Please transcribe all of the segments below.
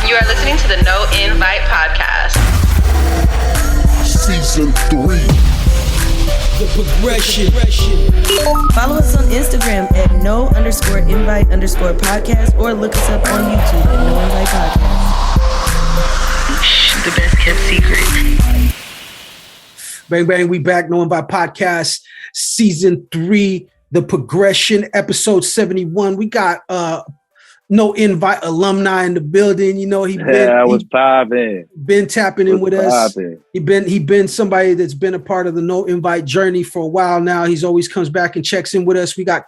You are listening to the No Invite Podcast. Season 3. The progression. Follow us on Instagram at no_invite_podcast or look us up on YouTube at No Invite Podcast. The best kept secret. Bang, bang, we back. No Invite Podcast, Season 3, The Progression, Episode 71. We got No Invite alumni in the building. You know, he been tapping in with us. He been somebody that's been a part of the No Invite journey for a while now. He's always comes back and checks in with us. We got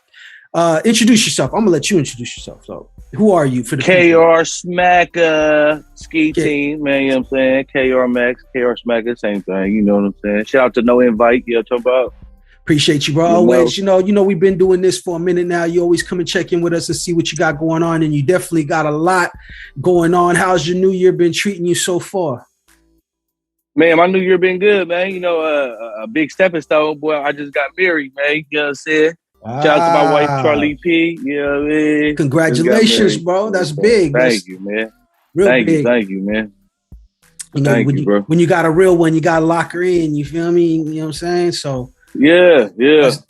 introduce yourself. I'm gonna let you introduce yourself. So who are you for the KR Mack, Skeeteam, man, you know what I'm saying? KR Mack, KR Mack, the same thing, you know what I'm saying? Shout out to No Invite, you know what I'm talking about? Appreciate you, bro. Always, you know, we've been doing this for a minute now. You always come and check in with us and see what you got going on, and you definitely got a lot going on. How's your new year been treating you so far? Man, my new year been good, man. You know, a big stepping stone, boy. I just got married, man. You know what I'm saying? Shout out to my wife, Charlie P. You know what I mean? Congratulations, bro. That's big. Thank you, man. Thank you, man. You know, when you got a real one, you got to lock her in. You feel me? You know what I'm saying? So yeah.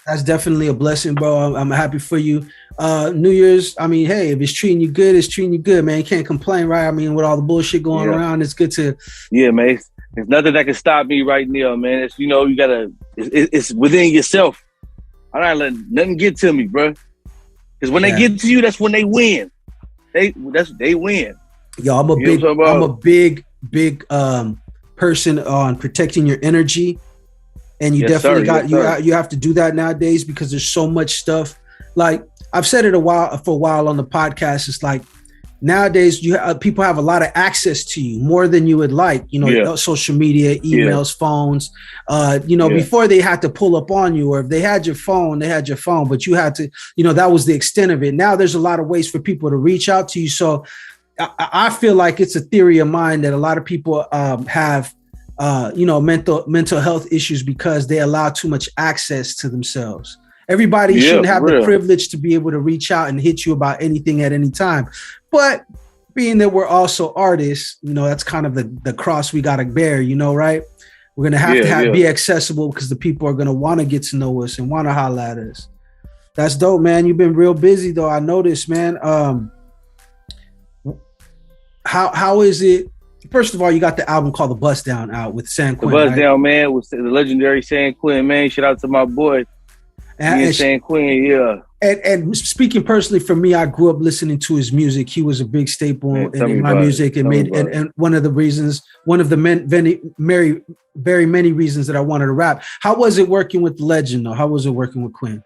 That's definitely a blessing, bro. I'm happy for you. New Year's, I mean, hey, if it's treating you good, it's treating you good, man. You can't complain, right? I mean, with all the bullshit going around, it's good to. Yeah, man. There's nothing that can stop me right now, man. It's, you know, you gotta. It's within yourself. I'm not letting nothing get to me, bro. Because when they get to you, that's when they win. They win. Yo, I'm a big person on protecting your energy. And you definitely you have to do that nowadays because there's so much stuff. Like I've said it for a while on the podcast. It's like nowadays people have a lot of access to you more than you would like. You know, social media, emails, phones. Before they had to pull up on you, or if they had your phone, but you had to. You know, that was the extent of it. Now there's a lot of ways for people to reach out to you. So I feel like it's a theory of mine that a lot of people have. Mental health issues because they allow too much access to themselves. Everybody shouldn't have the privilege to be able to reach out and hit you about anything at any time. But being that we're also artists, you know, that's kind of the cross we got to bear, you know, right? We're going to have to be accessible because the people are going to want to get to know us and want to holler at us. That's dope, man. You've been real busy though. I noticed, man. How is it? First of all, you got the album called The Bust Down out with San Quinn. The Bust Down, man, with the legendary San Quinn, man. Shout out to my boy. And San Quinn, yeah. And speaking personally for me, I grew up listening to his music. He was a big staple in my music and one of the very many reasons that I wanted to rap. How was it working with the legend though? How was it working with Quinn?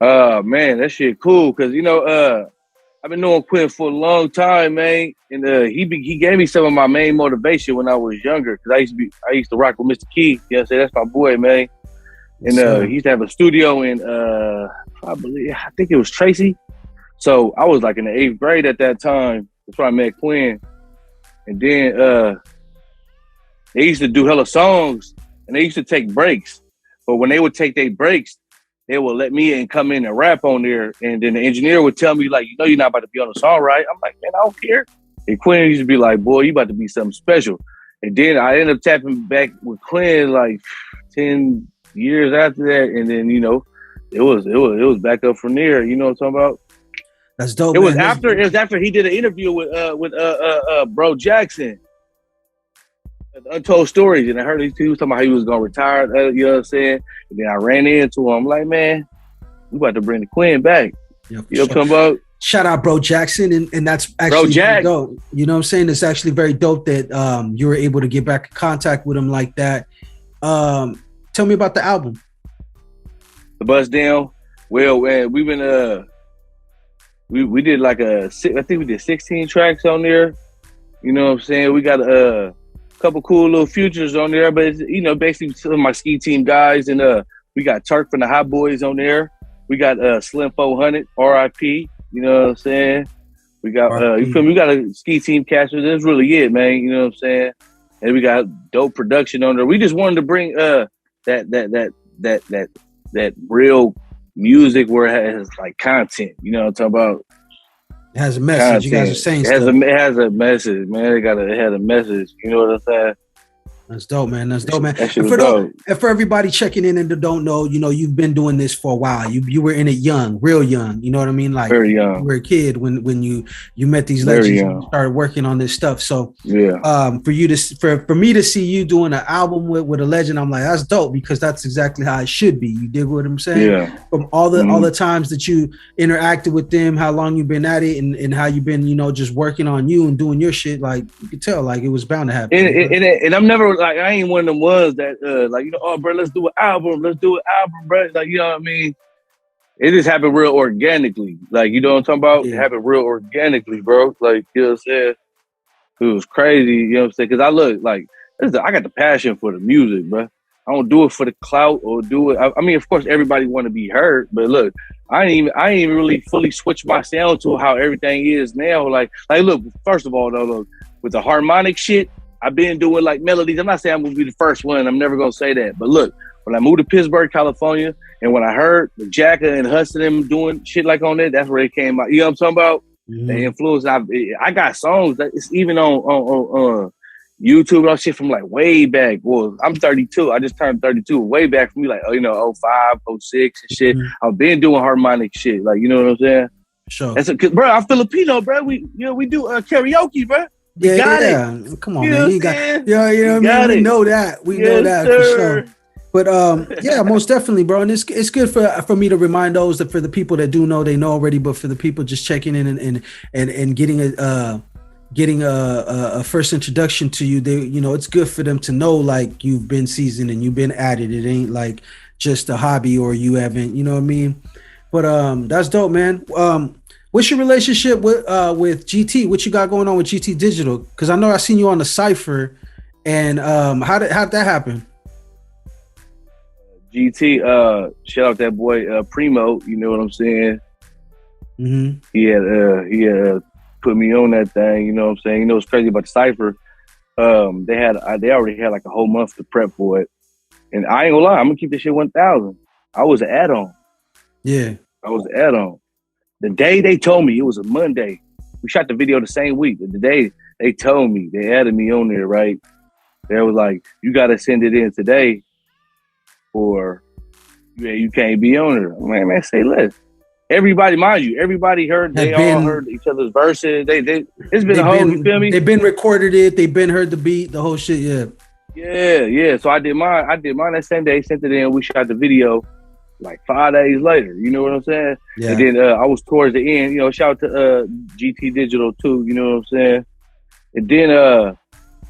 Man, that shit cool. Cause you know, I've been knowing Quinn for a long time, man, and he gave me some of my main motivation when I was younger. Cause I used to rock with Mr. Key. You know what I'm saying? That's my boy, man. And he used to have a studio in I think it was Tracy. So I was like in the 8th grade at that time. That's where I met Quinn. And then they used to do hella songs, and they used to take breaks. But when they would take their breaks, they would let me come in and rap on there. And then the engineer would tell me, like, you know, you're not about to be on the song, right? I'm like, man, I don't care. And Quinn used to be like, boy, you about to be something special. And then I ended up tapping back with Quinn like 10 years after that. And then, you know, it was back up from there. You know what I'm talking about? That's dope. It was after he did an interview with Bro Jackson. Untold Stories, and I heard he was talking about how he was gonna retire, you know what I'm saying? And then I ran into him. I'm like, man, we about to bring the Quinn back. Yeah, you know what I'm talking about? Shout out Bro Jackson, and that's actually dope. You know what I'm saying? It's actually very dope that you were able to get back in contact with him like that. Tell me about the album. The Bust Down. Well, man, we've been we did like I think we did 16 tracks on there. You know what I'm saying? We got couple cool little futures on there, but it's, you know, basically some of my Skeeteam guys, and we got Turk from the Hot Boys on there. We got Slim 400, R.I.P. You know what I'm saying? We got you feel me? We got a Skeeteam cast. That's really it, man. You know what I'm saying? And we got dope production on there. We just wanted to bring that real music where it has like content. You know what I'm talking about? It has a message. You guys are saying it stuff. It has a message, man. It had a message. You know what I'm saying? That's dope, man. That's dope, man. That shit was dope. And for everybody checking in and don't know, you know, you've been doing this for a while. You were in it young, real young. You know what I mean? Like very young. You were a kid when you met these legends and started working on this stuff. So for me to see you doing an album with a legend, I'm like, that's dope, because that's exactly how it should be. You dig what I'm saying? Yeah. From all the times that you interacted with them, how long you've been at it, and how you've been, you know, just working on you and doing your shit. Like you could tell, like it was bound to happen. And I'm never like, I ain't one of them ones that like, you know, oh bro, let's do an album, bro. Like, you know what I mean? It just happened real organically. Like, you know what I'm talking about? Yeah. It happened real organically, bro. Like, you know what I'm saying? It was crazy, you know what I'm saying? Because I look like, I got the passion for the music, bro. I don't do it for the clout or do it. I mean, of course, everybody want to be heard, but look, I ain't even really fully switched my sound to how everything is now. Like, look, first of all, though, look, with the harmonic shit, I've been doing like melodies. I'm not saying I'm gonna be the first one. I'm never gonna say that. But look, when I moved to Pittsburgh, California, and when I heard the Jacka and Hustle them doing shit like on that, that's where it came out. You know what I'm talking about? Mm-hmm. The influence. I got songs that it's even on YouTube and all shit from like way back. Well, I'm 32. I just turned 32. Way back from me, like, you know, 05, 06 and shit. Mm-hmm. I've been doing harmonic shit. Like, you know what I'm saying? Sure. Bro, I'm Filipino, bro. We do karaoke, bro. Yeah. Come on, man. You got, we know that. We know that for sure. But yeah, most definitely, bro. And it's good for me to remind those that for the people that do know, they know already. But for the people just checking in and getting a first introduction to you, they, you know, it's good for them to know like you've been seasoned and you've been at it. It ain't like just a hobby or you haven't, you know what I mean? But that's dope, man. What's your relationship with GT? What you got going on with GT Digital? Because I know I seen you on the Cypher, and how'd that happen? GT, shout out that boy Primo. You know what I'm saying? Mm-hmm. He had put me on that thing. You know what I'm saying? You know what's crazy about the Cypher? They already had like a whole month to prep for it, and I ain't gonna lie, I'm gonna keep this shit 1,000. I was an add-on. Yeah, I was an add-on. The day they told me, it was a Monday. We shot the video the same week. The day they told me, they added me on there, right? They was like, you got to send it in today or you can't be on there. Man, say less. Everybody, mind you, everybody heard, all heard each other's verses. It's been a whole, you feel me? They've been recorded it. They've been heard the beat, the whole shit, yeah. Yeah. So I did mine that same day, sent it in. We shot the video like 5 days later, you know what I'm saying? Yeah. And then I was towards the end, you know, shout out to GT Digital too, you know what I'm saying? And then,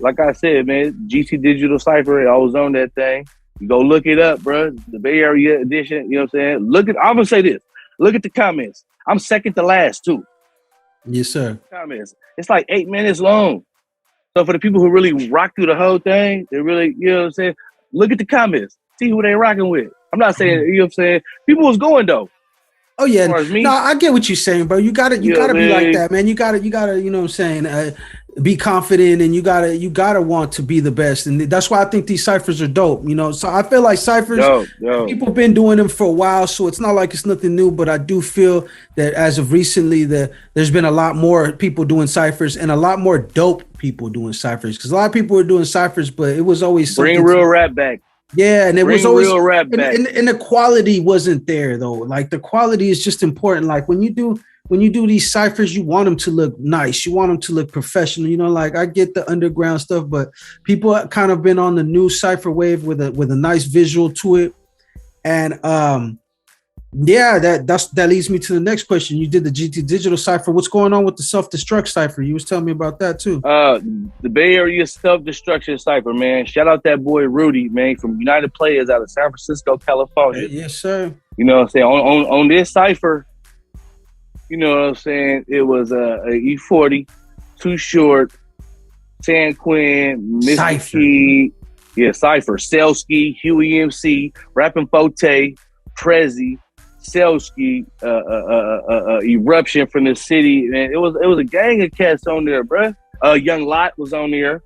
like I said, man, GT Digital Cypher, I was on that thing. You go look it up, bro. The Bay Area edition, you know what I'm saying? I'm gonna say this. Look at the comments. I'm second to last too. Yes, sir. Comments. It's like 8 minutes long. So for the people who really rock through the whole thing, they really, you know what I'm saying? Look at the comments. See who they rocking with. I'm not saying, you know what I'm saying? People was going though. Oh yeah. No, I get what you're saying, bro. You gotta be like that, man. You gotta, you know what I'm saying? Be confident, and you gotta want to be the best. And that's why I think these ciphers are dope, you know? So I feel like ciphers, people been doing them for a while, so it's not like it's nothing new, but I do feel that as of recently, there's been a lot more people doing ciphers and a lot more dope people doing ciphers. Because a lot of people were doing ciphers, but it was always bring real rap back. Yeah, and it was always real rap back. And the quality wasn't there though. Like the quality is just important. Like when you do these ciphers, you want them to look nice. You want them to look professional. You know, like I get the underground stuff, but people have kind of been on the new cipher wave with a nice visual to it. And that leads me to the next question. You did the GT Digital cipher. What's going on with the self-destruct cipher? You was telling me about that too. The Bay Area self-destruction cipher, man. Shout out that boy Rudy, man, from United Players out of San Francisco, California. Yes, sir. You know what I'm saying? On this cipher, you know what I'm saying? It was a E40, Too Short, San Quinn, Mr. Key, Cypher, Selski, Huey MC, Rappin' Forte, Prezi, Selski, Eruption from the city. Man, it was a gang of cats on there, bruh. Young Lot was on there.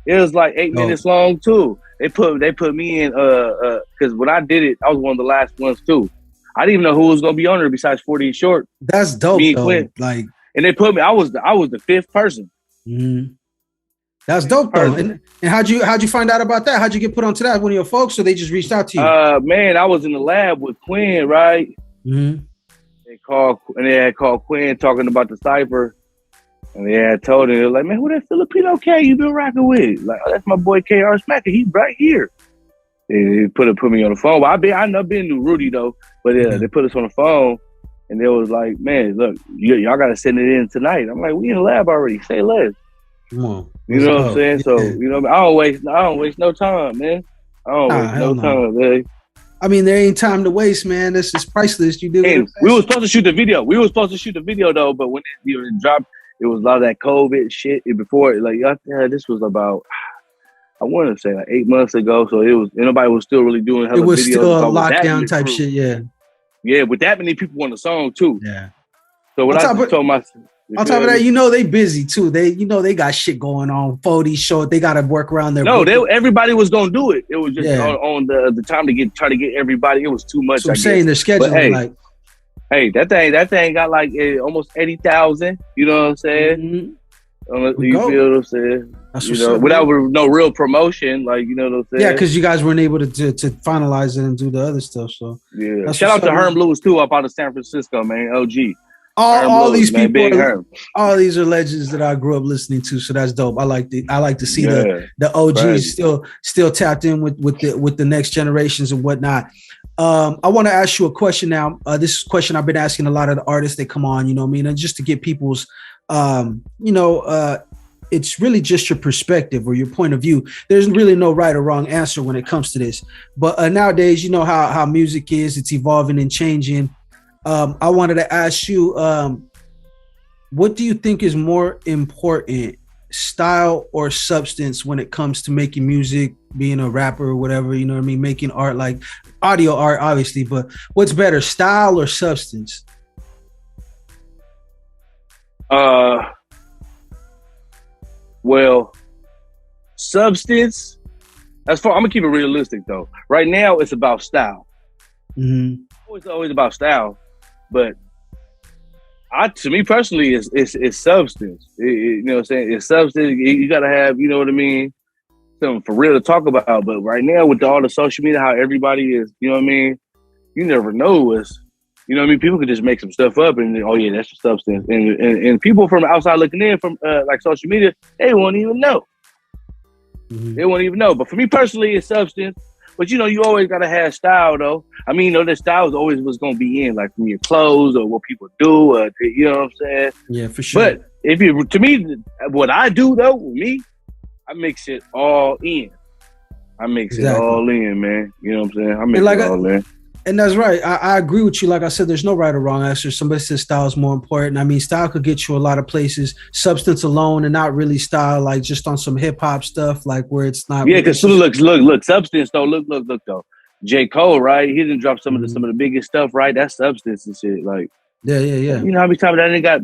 It was like 8 minutes long too. They put me in because when I did it, I was one of the last ones too. I didn't even know who was gonna be on there besides 40 Short. That's dope. Me and Quinn. Like And they put me. I was the fifth person. Mm-hmm. That's dope though. And how'd you find out about that? How'd you get put onto that? One of your folks, or they just reached out to you? Man, I was in the lab with Quinn, right? Mm-hmm. They had called Quinn talking about the cipher, and they had told him, they were like, man, who that Filipino K you been rocking with? Like, oh, that's my boy KR Mack, he right here. They put me on the phone. Well, I never been to Rudy though, but they put us on the phone, and they was like, man, look, y'all gotta send it in tonight. I'm like, we in the lab already. Say less. Come on. You know what I'm saying? Yeah. So, you know, I don't waste no time, man. I don't waste no time, man. I mean, there ain't time to waste, man. This is priceless. You do. Hey, we were supposed to shoot the video. Though, but when it dropped, it was a lot of that COVID shit. Before, like, this was about, I want to say like 8 months ago. So nobody was still really doing hella videos. It was still a lockdown type shit, yeah. Yeah, with that many people on the song too. Yeah. So what I told myself. On top of that, you know they busy too. They got shit going on. 40 show, they got to work around their. No, everybody was gonna do it. It was just on the time to try to get everybody. It was too much. So I'm saying their schedule. Hey, that thing got like almost 80,000. You know what I'm saying? Mm-hmm. You feel what I'm saying? That's you know, without no real promotion, like, you know what I'm saying? Yeah, because you guys weren't able to finalize it and do the other stuff. So yeah, shout out to Herm Lewis too, up out of San Francisco, man. OG. All these people, all these are legends that I grew up listening to, so that's dope. I like to see the OGs still tapped in with the next generations and whatnot. I want to ask you a question now. This is a question I've been asking a lot of the artists that come on, you know what I mean, and just to get people's, it's really just your perspective or your point of view. There's really no right or wrong answer when it comes to this. But nowadays, you know how music is, it's evolving and changing. I wanted to ask you, what do you think is more important, style or substance, when it comes to making music, being a rapper or whatever, you know what I mean, making art, like audio art, obviously, but what's better, style or substance? Well, substance, I'm gonna keep it realistic though. Right now, it's about style. Mm-hmm. It's always about style. But to me personally, it's substance. You know what I'm saying? It's substance. You gotta have, you know what I mean, something for real to talk about. But right now, with all the social media, how everybody is, you know what I mean, you never know what's, you know what I mean. People could just make some stuff up, and oh yeah, that's the substance. And people from outside looking in from like social media, they won't even know. Mm-hmm. They won't even know. But for me personally, it's substance. But, you know, you always got to have style, though. I mean, you know, the style is always what's going to be in, like from your clothes or what people do, or, you know what I'm saying? Yeah, for sure. But to me, what I do, though, with me, I mix it all in. I mix it all in, man. You know what I'm saying? I mix it all in. And that's right. I agree with you. Like I said, there's no right or wrong answer. Somebody says style is more important. I mean, style could get you a lot of places. Substance alone and not really style, like just on some hip hop stuff, like where it's not. Yeah, because look, substance though. Look though. J. Cole, right? He didn't drop some of the biggest stuff, right? That's substance and shit. Like, yeah. You know how many times that nigga got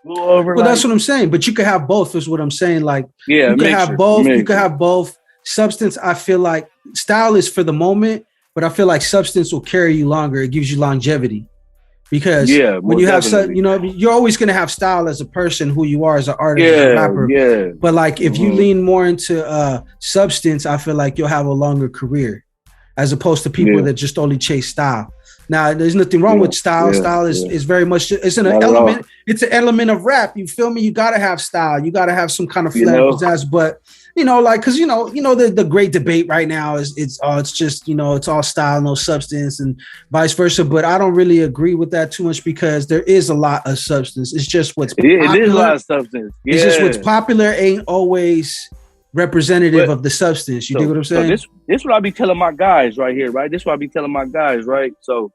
blew over? Well, that's what I'm saying. But you could have both. Is what I'm saying. Like, yeah, you could have both. You could have both. Substance, I feel like style is for the moment. But I feel like substance will carry you longer. It gives you longevity because when you have, you know, you're always going to have style as a person, who you are as an artist, as a rapper. Yeah. But like if you lean more into substance, I feel like you'll have a longer career as opposed to people that just only chase style. Now, there's nothing wrong with style. Style is very much, it's an element. It's an element of rap. You feel me? You got to have style. You got to have some kind of flair, pizzazz, but you know, like, cause you know, the great debate right now is it's just, you know, it's all style, no substance and vice versa. But I don't really agree with that too much because there is a lot of substance. It's just what's popular. It is a lot of substance. Yeah. It's just what's popular ain't always representative of the substance. You dig what I'm saying? So this what I be telling my guys right here, right? This what I be telling my guys, right? So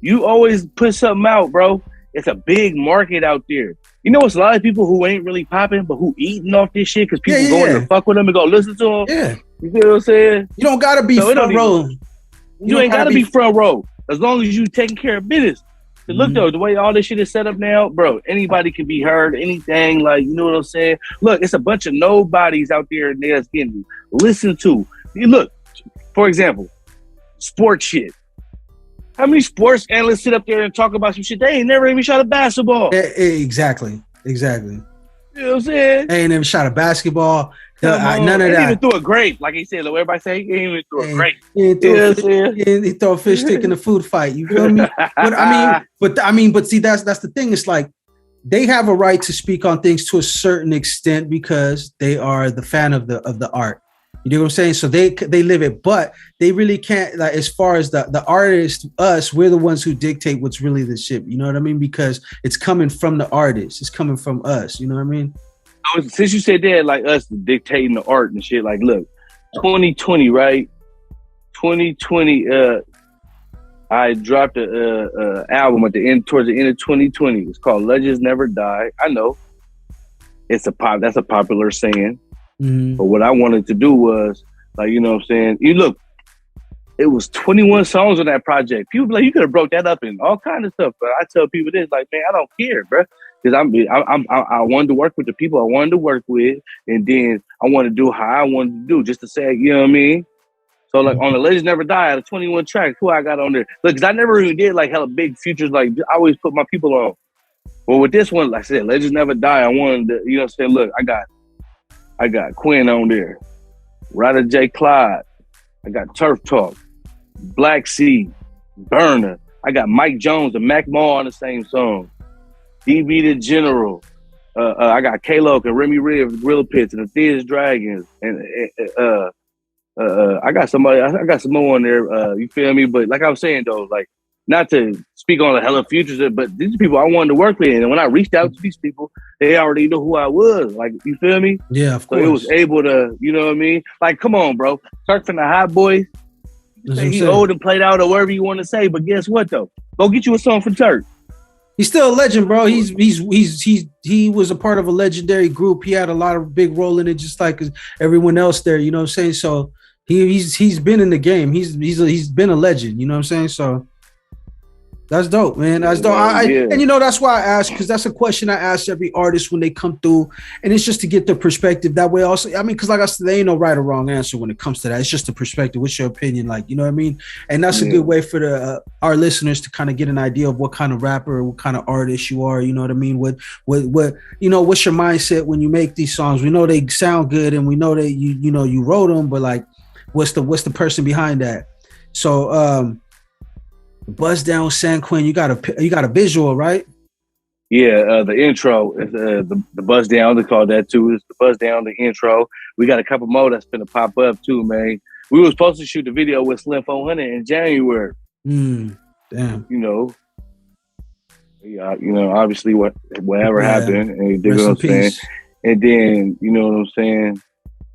you always put something out, bro. It's a big market out there. You know, it's a lot of people who ain't really popping, but who eating off this shit because people going to fuck with them and go listen to them. Yeah. You feel what I'm saying? You don't got to be front row. You ain't got to be front row as long as you taking care of business. Look, though, the way all this shit is set up now, bro, anybody can be heard, anything, like, you know what I'm saying? Look, it's a bunch of nobodies out there that's getting listened to. You look, for example, sports shit. How many sports analysts sit up there and talk about some shit? They ain't never even shot a basketball. Exactly. You know what I'm saying? They ain't never shot a basketball. None of that. He even through a grape, like he said. Like everybody say, he ain't even through a grape. He throw a fish stick in a food fight. You feel me? But see, that's the thing. It's like they have a right to speak on things to a certain extent because they are the fan of the art. You know what I'm saying? So they live it, but they really can't. Like as far as the artist, us, we're the ones who dictate what's really the shit. You know what I mean? Because it's coming from the artist. It's coming from us. You know what I mean? Since you said that, like us dictating the art and shit, like look, 2020, right? 2020, I dropped a album towards the end of 2020. It's called Legends Never Die. I know that's a popular saying, but what I wanted to do was like, you know what I'm saying? You look, it was 21 songs on that project. People be like, you could have broke that up in all kinds of stuff, but I tell people this, like, man, I don't care, bro. Because I wanted to work with the people I wanted to work with, and then I wanted to do how I wanted to do, just to say, you know what I mean? So like on the Legends Never Die, out of 21 tracks, who I got on there? Look, because I never even did like hella big features. Like I always put my people on. Well, with this one, like I said, Legends Never Die. I wanted to, you know what I'm saying? Look, I got Quinn on there, Ryder J. Clyde. I got Turf Talk, Black Sea, Burner. I got Mike Jones and Mac Moore on the same song. DB the General. I got K-Loc and Remy Riv, Gorilla Pits, and the Thiz Dragons. And I got some more on there. You feel me? But like I was saying though, like not to speak on the hella futures, but these people I wanted to work with, and when I reached out to these people, they already knew who I was. Like you feel me? Yeah, of course. So it was able to, you know what I mean? Like, come on, bro. Turk from the Hot Boys. He old and played out or whatever you want to say, but guess what though? Go get you a song from Turk. He's still a legend, bro. He was a part of a legendary group. He had a lot of big role in it, just like everyone else there. You know what I'm saying? So he's been in the game. He's been a legend. You know what I'm saying? So that's dope, man. That's dope. And you know that's why I asked, because that's a question I ask every artist when they come through, and it's just to get their perspective. That way, also, I mean, because like I said, there ain't no right or wrong answer when it comes to that. It's just a perspective. What's your opinion? Like, you know what I mean? And that's a good way for our listeners to kind of get an idea of what kind of rapper, what kind of artist you are. You know what I mean? What you know? What's your mindset when you make these songs? We know they sound good, and we know that you wrote them, but like, what's the person behind that? So, Buzz Down San Quinn, you got a visual, right? Yeah, the intro is the Buzz Down. They call that too. It's the Buzz Down, the intro. We got a couple more that's gonna pop up too, man. We were supposed to shoot the video with Slim 400 in January. Damn. You know, yeah. You know, obviously whatever happened, and you know what I'm saying. And then you know what I'm saying.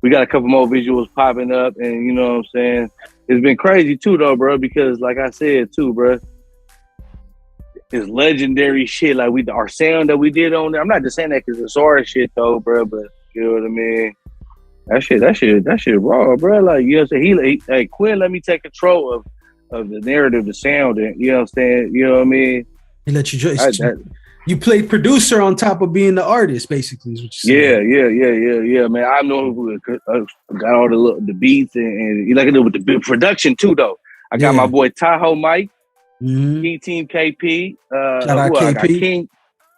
We got a couple more visuals popping up, and you know what I'm saying. It's been crazy too, though, bro. Because like I said too, bro, it's legendary shit. Like our sound that we did on there. I'm not just saying that because it's our shit, though, bro. But you know what I mean. That shit raw, bro. Like you know what I'm saying. Hey, Quinn, let me take control of the narrative, the sound, and you know what I'm saying. You know what I mean. He let you. You played producer on top of being the artist, basically. Is what you're Yeah, man. I know who got all the beats and you like to do with the production too, though. I got my boy Tahoe Mike, Skeeteam KP, shout out KP. I got King,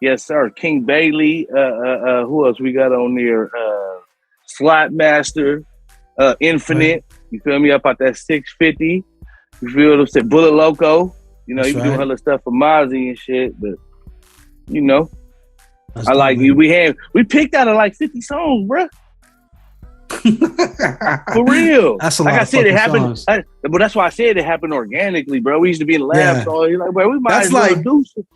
yes sir, King Bailey. Who else we got on there? Slot Master, Infinite. Right. You feel me? Up at that 650. You feel what I'm saying? Bullet Loco. You know, he been doing hella stuff for Mozzie and shit, but. You know, that's I like you. We picked out of like 50 songs, bro. For real. That's a lot. Like I said, it happened. But that's why I said it happened organically, bro. We used to be in the lab, so you're like, bro, we might as well do some.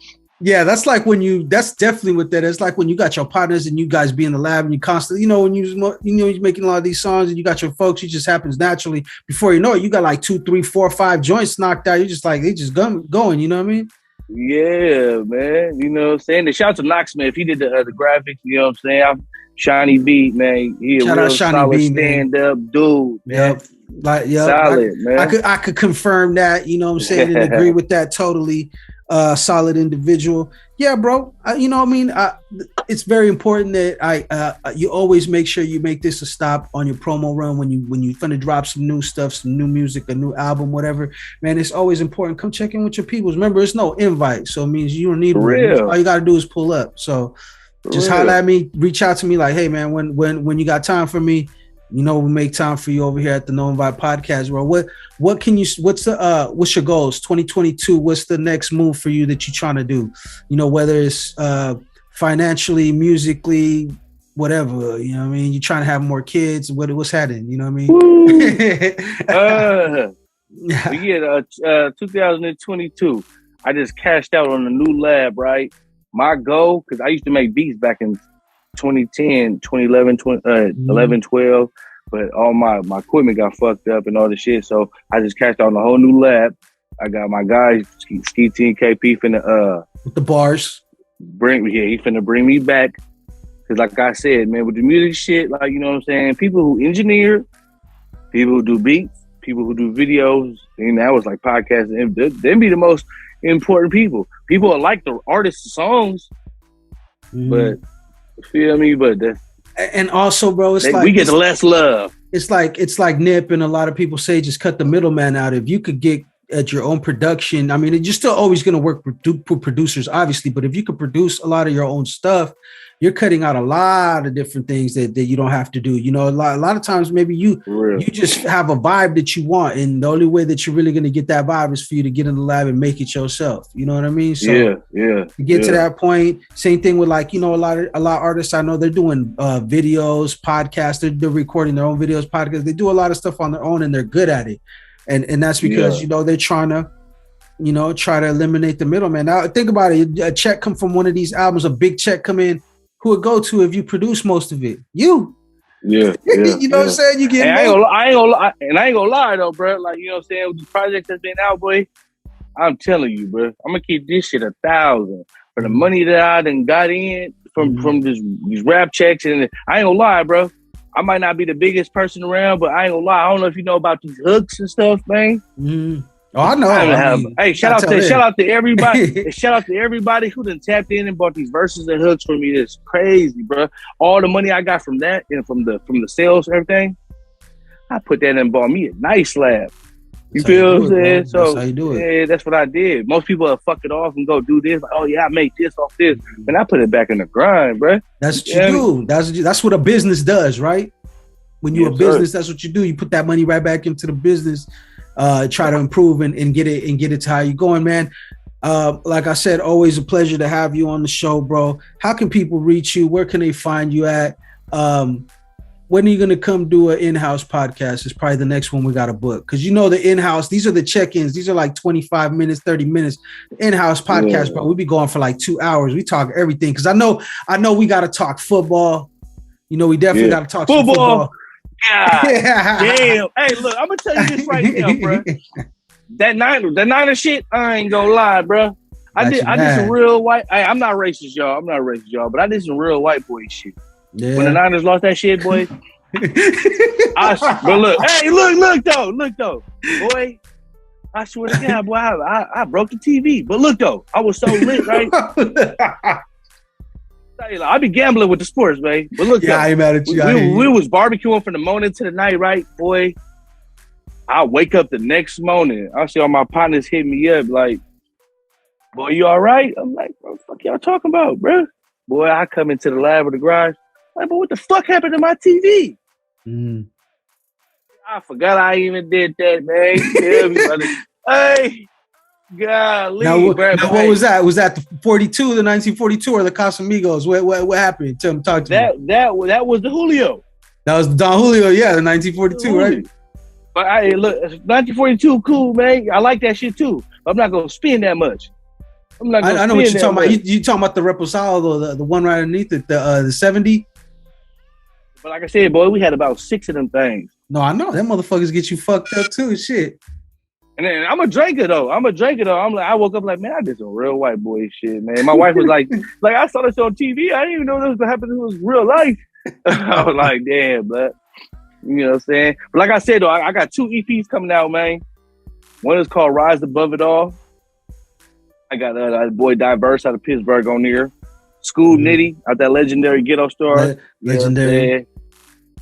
Yeah, that's like when that's definitely what that is. It's like when you got your partners and you guys be in the lab and you constantly, when you're making a lot of these songs and you got your folks, it just happens naturally. Before you know it, you got like 2, 3, 4, 5 joints knocked out. You're just like, they just going, you know what I mean? Yeah, man. You know what I'm saying? The shout out to Knoxman. He did the graphics, you know what I'm saying? Shiny Beat, man. He a real solid stand-up dude, man. Solid, man. I could confirm that, you know what I'm saying, and agree with that totally. Solid individual. Yeah, bro. You know what I mean? it's very important that you always make sure you make this a stop on your promo run when you finna drop some new stuff, some new music, a new album, whatever. Man, it's always important. Come check in with your peoples. Remember, it's no invite, so it means you don't need one. All you gotta do is pull up. So just holler at me, reach out to me like, hey man, when you got time for me, you know, we make time for you over here at the No Invite Podcast, bro. What's your goals? 2022, what's the next move for you that you're trying to do? You know, whether it's financially, musically, whatever, you know what I mean? You're trying to have more kids, what's happening, you know what I mean? 2022, I just cashed out on a new lab, right? My goal, because I used to make beats back in 2010, 2011, 11, 12, but all my equipment got fucked up and all the shit, so I just cashed out on a whole new lab. I got my guy, Skeeteam KP, finna with the bars. He finna bring me back. Cause like I said, man, with the music shit, like, you know what I'm saying, people who engineer, people who do beats, people who do videos, and that was like podcasting, them be the most important people. People are like the artist's songs, but feel me? But and also, bro, it's like we get the less love. It's like Nip, and a lot of people say just cut the middleman out. If you could get at your own production, I mean, you're still always going to work with producers, obviously, but if you could produce a lot of your own stuff, you're cutting out a lot of different things that you don't have to do. You know, a lot of times maybe you just have a vibe that you want, and the only way that you're really going to get that vibe is for you to get in the lab and make it yourself. You know what I mean? So to get to that point, same thing with, like, you know, a lot of artists I know, they're doing videos, podcasts, they're recording their own videos, podcasts. They do a lot of stuff on their own, and they're good at it. And that's because, you know, they're trying to, you know, try to eliminate the middleman. Now think about it. A check come from one of these albums, a big check come in. Who would go to if you produce most of it? You. Yeah. You know what I'm saying? You get. I ain't gonna lie though, bro. Like, you know what I'm saying? With the project that's been out, boy, I'm telling you, bro. I'm gonna keep this shit 1,000 for the money that I done got in from these rap checks, and I ain't gonna lie, bro. I might not be the biggest person around, but I ain't gonna lie. I don't know if you know about these hooks and stuff, man. Oh, I know. Hey, shout out to everybody. Shout out to everybody who done tapped in and bought these verses and hooks for me. It's crazy, bro. All the money I got from that and from the sales and everything, I put that in and bought me a nice lab. You feel what I'm saying? So that's how you do it. Yeah, that's what I did. Most people will fuck it off and go do this. Like, oh yeah, I make this off this, and I put it back in the grind, bro. That's what you do. That's what a business does, right? When you're a business, that's what you do. You put that money right back into the business. Try to improve and get it to how you're going, man. Like I said, always a pleasure to have you on the show, bro. How can people reach you? Where can they find you at? When are you going to come do an in-house podcast? It's probably the next one we got to book. Because you know the in-house, these are the check-ins. These are like 25 minutes, 30 minutes. In-house podcast, bro. We be going for like 2 hours. We talk everything. Because I know we got to talk football. You know, we definitely got to talk some football. God damn. Hey, look, I'm gonna tell you this right now, bro. That Niner shit, I ain't gonna lie, bro. I did some real white. I'm not racist, y'all. But I did some real white boy shit. Yeah. When the Niners lost that shit, boy. But look, hey, look though, boy. I swear to God, boy, I broke the TV. But look though, I was so lit, right? I be gambling with the sports, man. But look, I ain't mad at you. We was barbecuing from the morning to the night, right, boy? I wake up the next morning. I see all my partners hit me up like, boy, you all right? I'm like, bro, what the fuck y'all talking about, bro? Boy, I come into the lab or the garage. Like, but what the fuck happened to my TV? I forgot I even did that, man. Hey. Golly, now what was that? Was that the 42, the 1942, or the Casamigos? What happened? Talk to me. That was the Julio. That was Don Julio, yeah, the 1942, right? But look, 1942, cool, man. I like that shit too. I'm not gonna spend that much. I know what you're talking about. You talking about the Reposado, the one right underneath it, the 70. But like I said, boy, we had about 6 of them things. No, I know that motherfuckers get you fucked up too, shit. And then I'm a drinker though. I'm like, I woke up like, man, I did some real white boy shit, man. My wife was like, I saw this on TV. I didn't even know this was gonna happen. It was real life. I was like, damn, but you know what I'm saying. But like I said though, I got 2 EPs coming out, man. One is called Rise Above It All. I got a boy Diverse out of Pittsburgh on there. School Nitty out that legendary ghetto store. Legendary.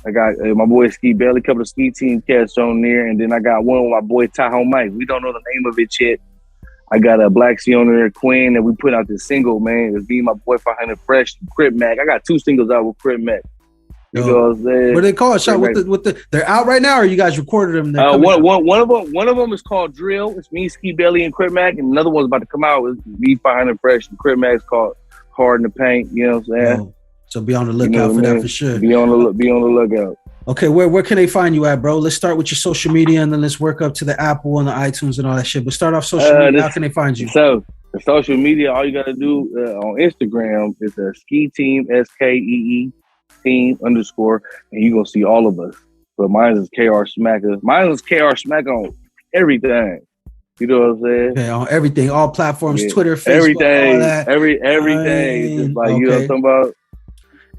I got my boy Ski Bailey, couple of Skeeteam cats on there, and then I got one with my boy Tahoe Mike. We don't know the name of it yet. I got a Black C on there, Quinn, and we put out this single, man. It's me, my boy 500 Fresh, Crip Mack. I got 2 singles out with Crip Mack. You know what I'm saying? What do they call it? Shot with the they're out right now, or you guys recorded them? One of them is called Drill. It's me, Ski Bailey, and Crip Mack, and another one's about to come out. It's me, 500 Fresh, and Crip Mack's called Hard in the Paint. You know what I'm saying? So be on the lookout for that for sure. Be on the lookout. Okay, where can they find you at, bro? Let's start with your social media, and then let's work up to the Apple and the iTunes and all that shit. But start off social media. How can they find you? So the social media, all you gotta do on Instagram is a Skeeteam, SKEE team _, and you gonna see all of us. But mine is KR Smacker. Mine is KR Smack on everything. You know what I'm saying? Okay, on everything, all platforms, Twitter, Facebook, everything, all that. everything. Just like you know what I'm talking about.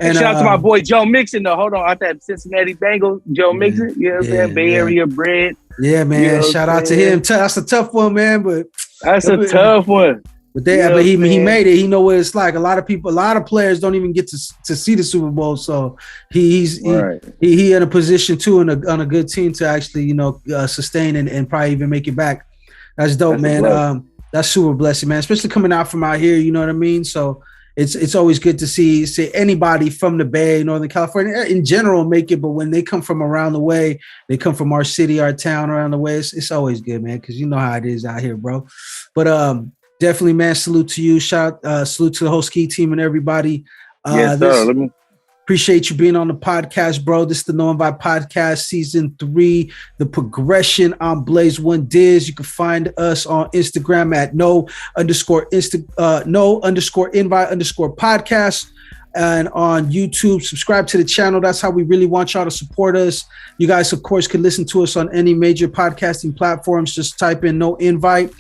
And shout out to my boy Joe Mixon though. Hold on, out that Cincinnati Bengals, Joe Mixon. You know what I'm saying? Bay Area bred. Yeah, man. You know shout out to him. That's a tough one, man. But that's a tough one. But he made it. He know what it's like. A lot of players don't even get to see the Super Bowl. So he's in a position too, on a good team to actually sustain and probably even make it back. That's dope, man. That's super blessing, man. Especially coming out from out here. You know what I mean? So. It's always good to see anybody from the Bay, Northern California in general make it, but when they come from around the way, they come from our city, our town around the way, it's always good, man, because you know how it is out here, bro. But definitely, man, salute to you. Salute to the whole Skeeteam and everybody. Yes, sir. Appreciate you being on the podcast, bro. This is the No Invite Podcast, Season 3, The Progression. I'm Blaze One Diz. You can find us on Instagram at no_invite_podcast. And on YouTube, subscribe to the channel. That's how we really want y'all to support us. You guys, of course, can listen to us on any major podcasting platforms. Just type in No Invite.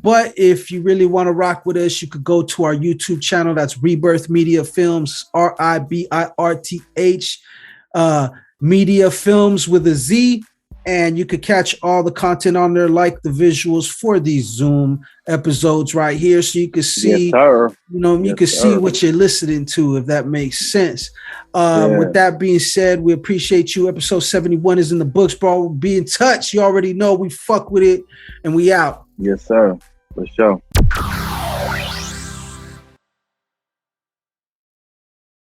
But if you really want to rock with us, you could go to our YouTube channel. That's RiBirth Media Films, RiBirth Media Films with a Z. And you could catch all the content on there, like the visuals for these Zoom episodes right here. So you can see, see what you're listening to, if that makes sense. With that being said, we appreciate you. Episode 71 is in the books, bro. Be in touch. You already know we fuck with it, and we out. Yes, sir. For sure.